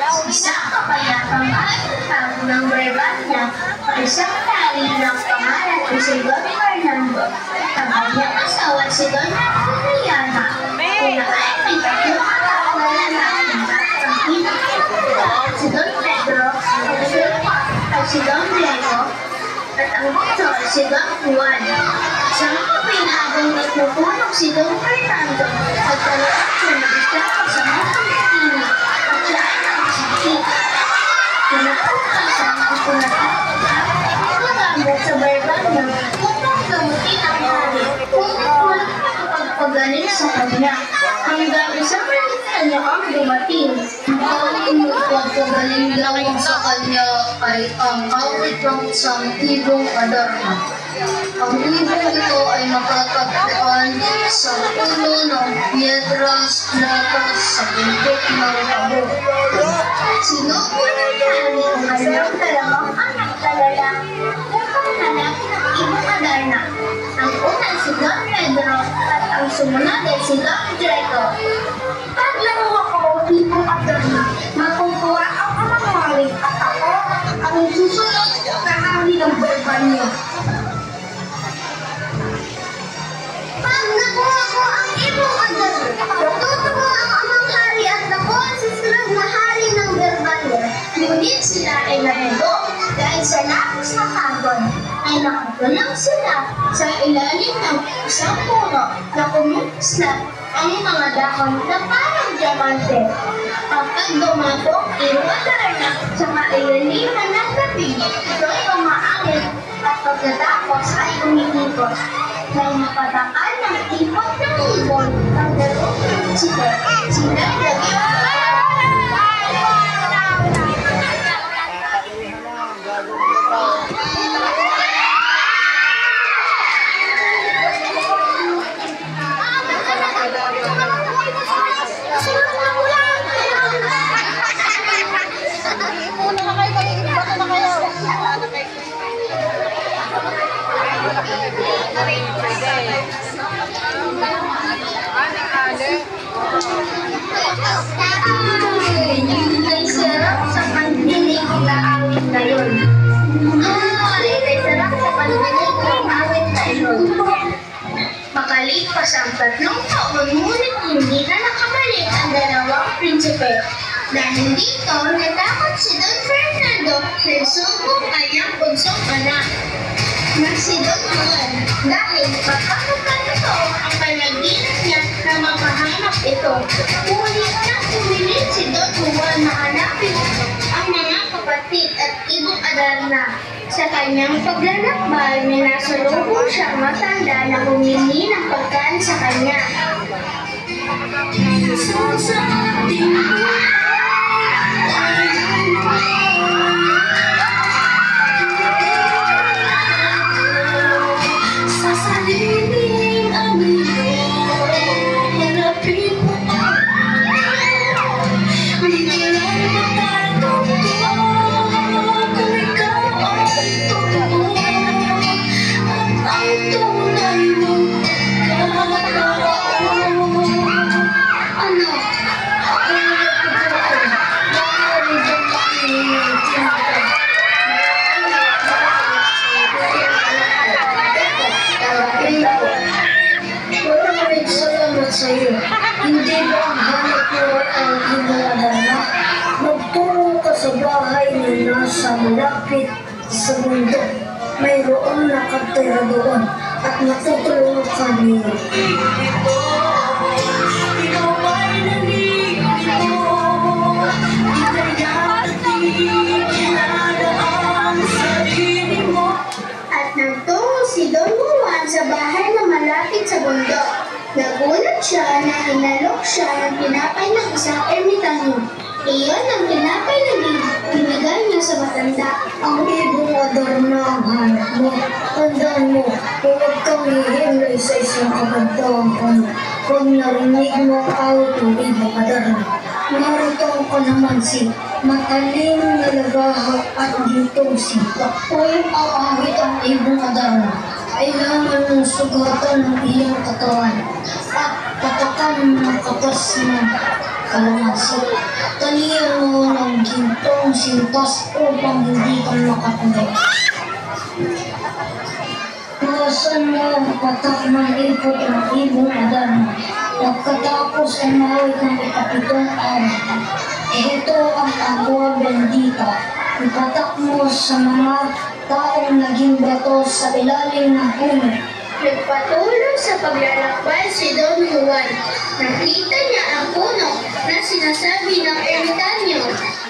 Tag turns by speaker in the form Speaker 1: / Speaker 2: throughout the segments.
Speaker 1: Isang kapayapang pagkakago ng Brebanya, isang tali ng pangalan ay si Don Fernando, ang kanyang asawa si Donna Juliana. Kaya ay may tatlong anak na lalaki, ang pinakita si Don Pedro, ang ikalawa ay si Don Diego, at ang bunso ay si Don Juan. Sa mga pinagong nagpupunong si Don Fernando at talagang siya nag-isang sa mga Pilipino at siya ay nagsakit. Pinapunta siya ang ipinagamit sa Brebanya upang gamutin ang hari kung walang makapagpagaling sa kanya. Hanggang isang kanya ang dumating.
Speaker 2: Ang magpapagaling lang sa kanya ay ang awit ng isang ibong Adarna. Ang ibong ito ay nakatagpuan sa puno ng piedras lakas sa bundok ng Abo.
Speaker 1: Sinubulan namin ang kanyang dalawang anak na lalaki upang hanapin ang ibong Adarna. Ang una si Don Pedro at ang sumunod ay si Don Diego. Paglaro ako, ibong Adarna, makukuha ang amang hari at ako ang susunod na hari ng Brebanya. Pag nakuha ko ang ibong Adarna, matutuwa ang amang hari at ako ang susunod na hari ng Brebanya. Ngunit sila ay naligo dahil sa lakas ng hagod ay nakatulong sila sa ilalim ng isang puno na kumukuslat ang mga dahon na parang diamante. Kapag dumapong ibong Adarna sa kailaliman ng gabi, ito'y umaangit at pagkatapos ay umiikot. May napatakal ng tipot ng ibon ang dalawang prinsipe. Sila naging ay sarap sa pandinig na awit na yun. Ay sarap sa pandinig ng awit na yun. Makalipas ang 3 taon, ngunit hindi na nakabalik ang dalawang prinsipe. Dahil dito, natakot si Don Fernando na subong kanyang bunsong anak na si Don Juan dahil pagkakatotoo ang panaginip niya na makahanap ito. Ulit na umilit si Don Juan na hanapin ang mga kapatid at ibong Adarna. Sa kanyang paglalakbay, may nasalubong siyang matanda na humingi ng pagkain sa kanya.
Speaker 2: Hindi ba ang hanap mo ang ibong Adarna? Magtungo ka sa bahay na nasa malapit sa bundok. Mayroon nakatira doon at matutulungan ka niya.
Speaker 1: At nagtungo si Don Juan sa bahay na malapit sa bundok. Nagulat siya na hinalok siya ng tinapay ng isang ermitanyo. Iyon ang tinapay na binigay niya sa matanda.
Speaker 2: Ang ibong Adarna ang hanap mo. Tandaan mo, huwag kang hihimlay sa isang kabantawang puno. Kung narinig mo ang awit ng ibong Adarna, narito ka naman si mataling na lagahak at gintong si Kung ang awit ang ibong Adarna, kailangan mong sugatan ng iyong katawan at patakan ng katas ng kalamansi. Talihan mo ng itong sintas upang hindi ka makatulog. Iwasan mo ang patak ng ikot ng ibong Adarna. Pagkatapos ay mawit ng ikapitong araw. Ito ang agua bendita. Ipatak mo sa mga taong naging bato sa ilalim ng puno.
Speaker 1: Nagpatuloy sa paglalakbay si Don Juan. Nakita niya ang puno na sinasabi ng ermitanyo.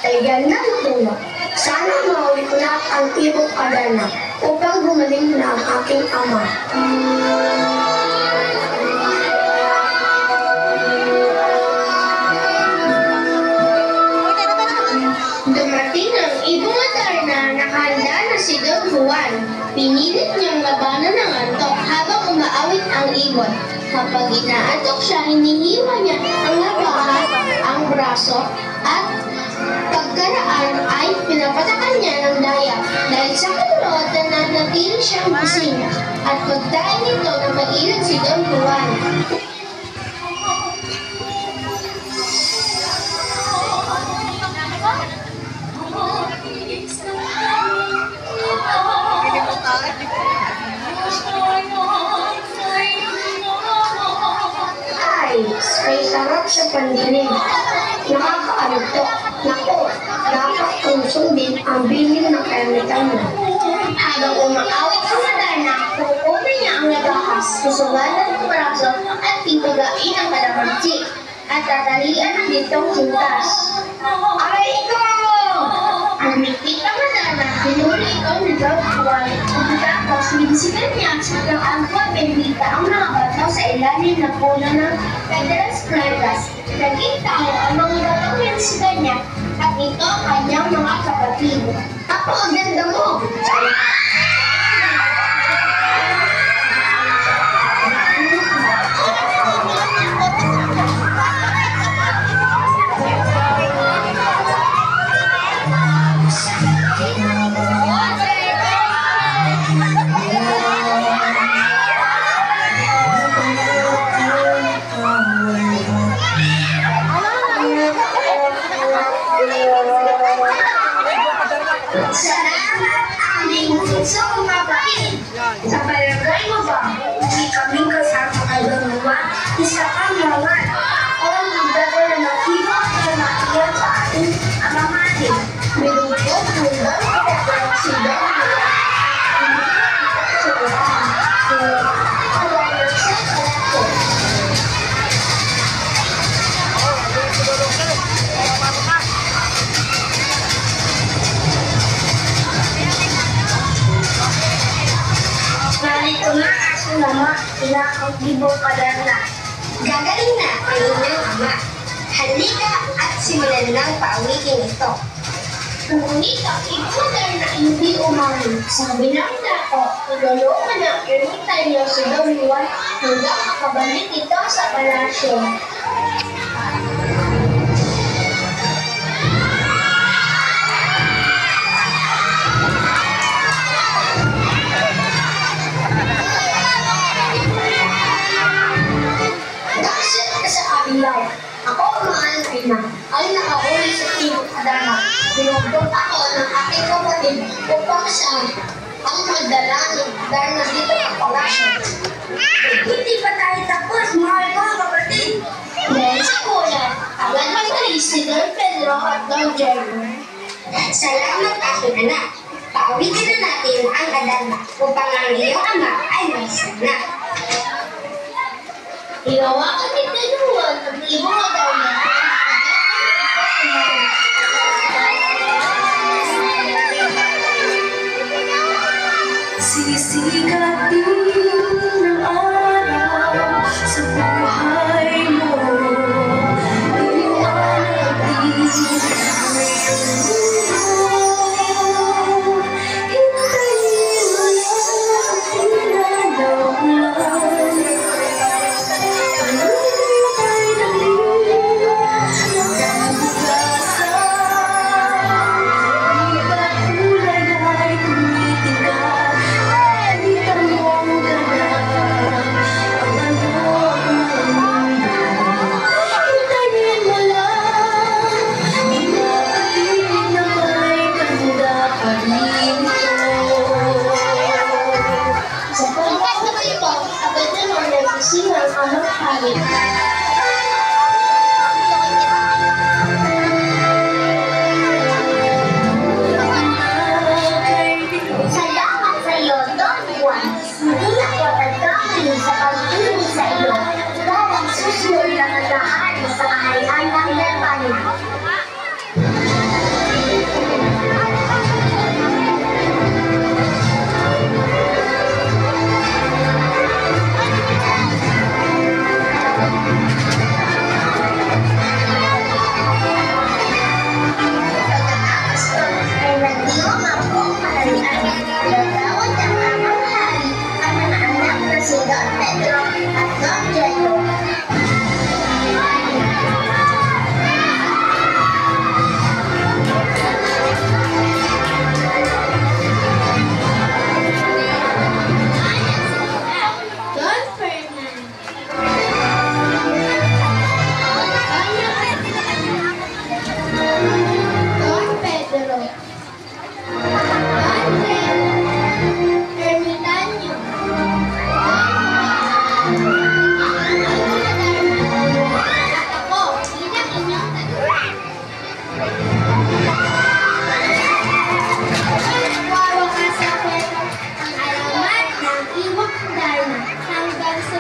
Speaker 2: Kaya ng puno, sana mawit na ang ibong Adarna upang gumaling na ang aking ama.
Speaker 1: Dumating ang ibong Adarna, nakahanda na si Don Juan. Pinilit niyang labanan ng antok habang umaawit ang ibon. Kapag inaantok siya, hinihiwa niya ang labahan, ang braso, at pagkaraan ay pinapatakan niya ng daya. Dahil sa kaloob, nananatili siyang gising at pagdaing nito na mailit si Don Juan.
Speaker 2: Ay sarap sa pandinig. Nakakaaltok. Naku, dapat kong sundin ang bilin ng ermitanyo.
Speaker 1: Habang umaawit ang Adarna, kukunin niya ang nagahas, susugalan ng braso at pipagain ang kalamansi at tatalian ng ditong sintas.
Speaker 2: Aray ikaw!
Speaker 1: Ang mikit ang Adarna, pinuli ito ni Don Juan. Tapos, binisigan niya ng agua bendita ang mga bato sa ilalim ng puno ng Pedras Blancas. Naging tao ang mga batong binisigan niya at ito ang kanyang mga kapatid.
Speaker 2: Ako ang ganda mo!
Speaker 1: Salamat aming punsong kapatid. Sa palagay mo ba, hindi kaming kasama kay Don Juan? Isa kang mga o magdadala ng iba na nakiyan sa ating amamati. Binugod mo lang kapag si Don Juan.
Speaker 2: Narito na aso nama, sila ang ibong Adarna.
Speaker 1: Gagaling na ang inyong ama. Halika at simulan ng paawitin ito. Ngunit ang ibang Adarna hindi umamin. Sabi ng dako, tulungan ng ermitanyo si Don Juan hanggang makabalik ito sa palasyo. Nakasya ka sa aming bayan. Ako ang maaaring ina ay nakahuli sa ibong Adarna. Binugdog ako ng aking kapatid upang saan ang magdala ng Adarna dito sa palasyo.
Speaker 2: Hindi pa tayo tapos, mahal ko kapatid.
Speaker 1: Dahil sa kulat, agad magaling si Don Pedro at Don Diego. Salamat aking anak. Paawitin na natin ang Adarna upang ang iyong ama ay may sana. Iwawakan ni Don Juan ang ibong Adarna.
Speaker 2: Sisikatin ng araw sa buhay mo. Iwanagin ang iyong mundo. Hintayin mo lang tinadaulan. Ang lupay ng liwanag.
Speaker 1: At ako, bilang inyong wawakas ako ang alamat ng iwang Darna hanggang sa